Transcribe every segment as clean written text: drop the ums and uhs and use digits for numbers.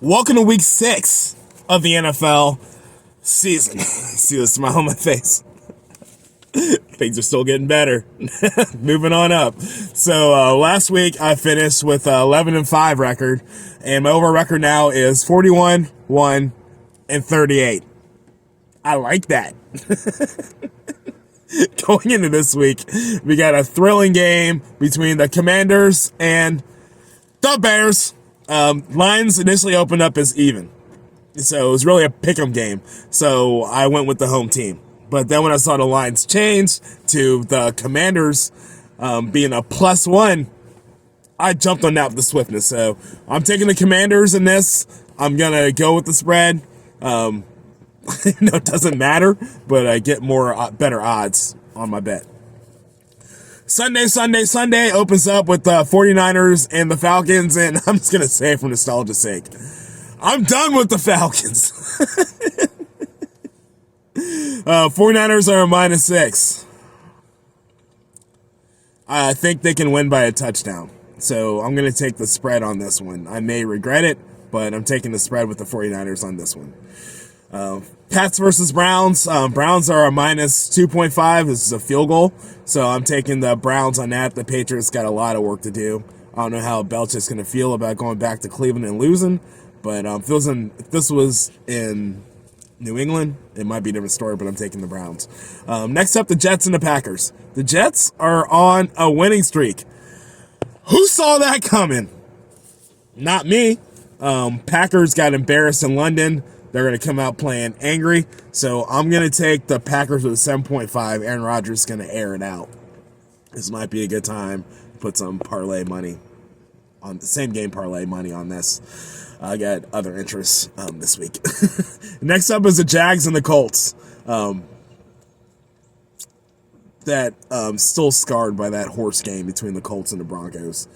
Welcome to week 6 of the NFL season. See the smile on my face. Things are still getting better. Moving on up. So last week I finished with 11-5 record, and my overall record now is 41-1-38. I like that. Going into this week, we got a thrilling game between the Commanders and the Bears. Lines initially opened up as even, so it was really a pick'em game. So I went with the home team. But then when I saw the lines change to the Commanders being a +1, I jumped on that with the swiftness. So I'm taking the Commanders in this. I'm gonna go with the spread. No, it doesn't matter, but I get better odds on my bet. Sunday opens up with the 49ers and the Falcons, and I'm just going to say it for nostalgia's sake, I'm done with the Falcons. 49ers are a -6. I think they can win by a touchdown, so I'm going to take the spread on this one. I may regret it, but I'm taking the spread with the 49ers on this one. Pats versus Browns. Browns are a -2.5. This is a field goal, so I'm taking the Browns on that. The Patriots got a lot of work to do. I don't know how Belichick's going to feel about going back to Cleveland and losing, but if this was in New England, it might be a different story, but I'm taking the Browns. Next up, the Jets and the Packers. The Jets are on a winning streak. Who saw that coming? Not me. Packers got embarrassed in London. They're going to come out playing angry. So I'm going to take the Packers with a 7.5. Aaron Rodgers is going to air it out. This might be a good time to put some parlay money on the same game parlay money on this. I got other interests this week. Next up is the Jags and the Colts. Still scarred by that horse game between the Colts and the Broncos.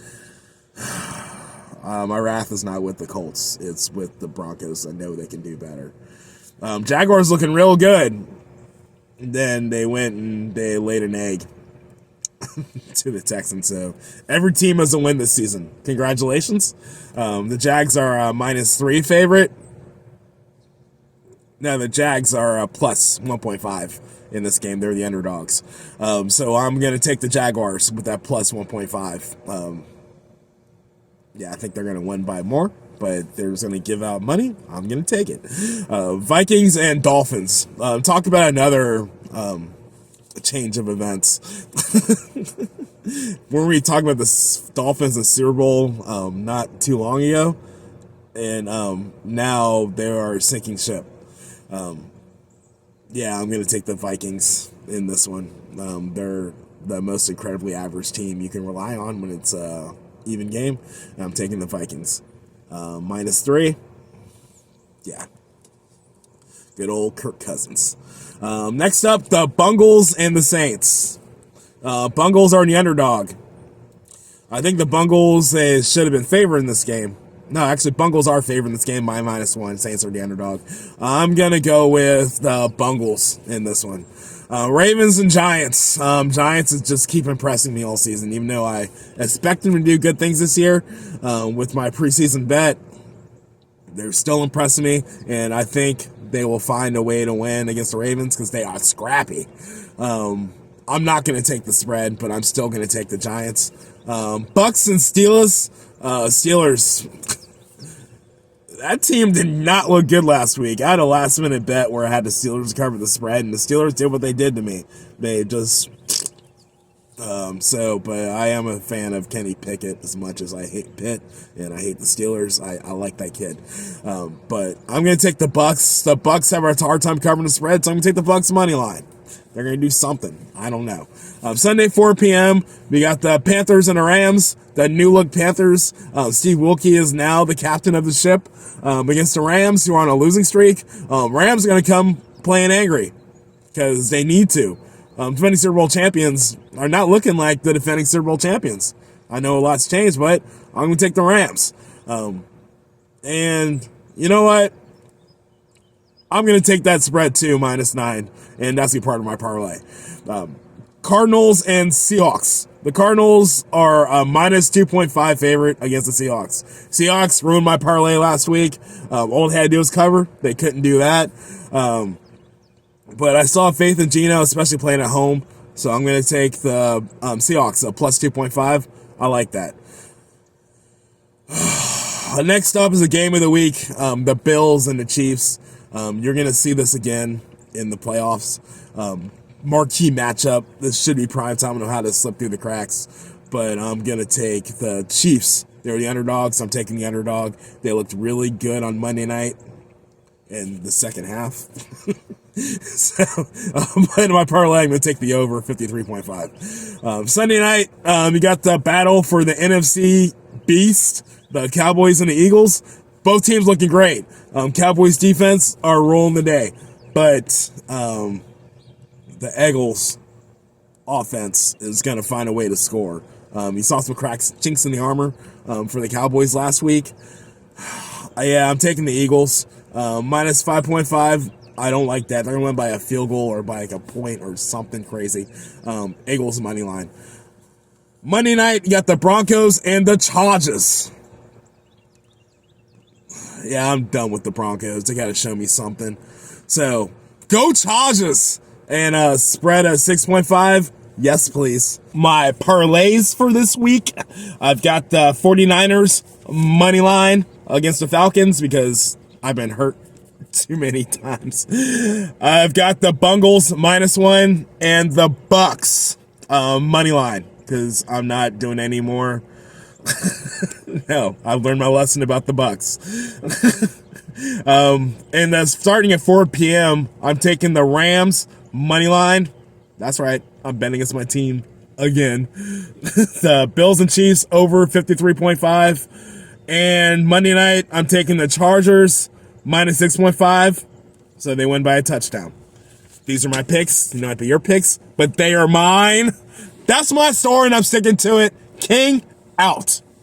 My wrath is not with the Colts. It's with the Broncos. I know they can do better. Jaguars looking real good. Then they went and they laid an egg to the Texans. So every team has a win this season. Congratulations. The Jags are a -3 favorite. No, the Jags are a +1.5 in this game. They're the underdogs. So I'm going to take the Jaguars with that +1.5. Yeah, I think they're going to win by more, but they're just going to give out money. I'm going to take it. Vikings and Dolphins. Talk about another change of events. When we talked about the Dolphins and Super Bowl not too long ago, and now they are sinking ship. Yeah, I'm going to take the Vikings in this one. They're the most incredibly average team you can rely on when it's even game. And I'm taking the Vikings. -3. Yeah. Good old Kirk Cousins. Next up, the Bungles and the Saints. Bungles are the underdog. I think the Bungles should have been favored in this game. No, actually, Bungles are favored in this game by -1. Saints are the underdog. I'm going to go with the Bungles in this one. Ravens and Giants. Giants is just keep impressing me all season, even though I expect them to do good things this year. With my preseason bet, they're still impressing me, and I think they will find a way to win against the Ravens because they are scrappy. I'm not going to take the spread, but I'm still going to take the Giants. Bucks and Steelers. Steelers. That team did not look good last week. I had a last-minute bet where I had the Steelers cover the spread, and the Steelers did what they did to me. They just... but I am a fan of Kenny Pickett as much as I hate Pitt, and I hate the Steelers. I like that kid. But I'm going to take the Bucks. The Bucks have a hard time covering the spread, so I'm going to take the Bucks money line. They're going to do something. I don't know. Sunday, 4 p.m., we got the Panthers and the Rams. The new-look Panthers. Steve Wilkie is now the captain of the ship against the Rams, who are on a losing streak. Rams are going to come playing angry because they need to. Defending Super Bowl champions are not looking like the defending Super Bowl champions. I know a lot's changed, but I'm going to take the Rams. And you know what? I'm going to take that spread too, -9, and that's going to be part of my parlay. Cardinals and Seahawks. The Cardinals are a minus 2.5 favorite against the Seahawks. Seahawks ruined my parlay last week. All they had to do was cover. They couldn't do that. But I saw faith in Geno, especially playing at home. So I'm going to take the Seahawks, a plus 2.5. I like that. Next up is a game of the week, the Bills and the Chiefs. You're going to see this again in the playoffs. Marquee matchup. This should be prime time. I don't know how to slip through the cracks, but I'm going to take the Chiefs. They're the underdogs. I'm taking the underdog. They looked really good on Monday night in the second half. So, in my parlay, I'm going to take the over 53.5. Sunday night, you got the battle for the NFC Beast, the Cowboys and the Eagles. Both teams looking great. Cowboys defense are rolling the day, but the Eagles offense is going to find a way to score. You saw some cracks, chinks in the armor for the Cowboys last week. Yeah, I'm taking the Eagles. Minus 5.5. I don't like that. They're going to win by a field goal or by like a point or something crazy. Eagles money line. Monday night, you got the Broncos and the Chargers. Yeah, I'm done with the Broncos. They got to show me something. So, go Chargers! And spread at 6.5. Yes, please. My parlays for this week, I've got the 49ers money line against the Falcons because I've been hurt too many times. I've got the Bungles -1 and the Bucks money line because I'm not doing any more. No, I've learned my lesson about the Bucks. And that's starting at 4 p.m. I'm taking the Rams money line. That's right. I'm betting against my team again. The Bills and Chiefs over 53.5. And Monday night, I'm taking the Chargers minus 6.5. So they win by a touchdown. These are my picks. You know, might be your picks, but they are mine. That's my story, and I'm sticking to it. King out.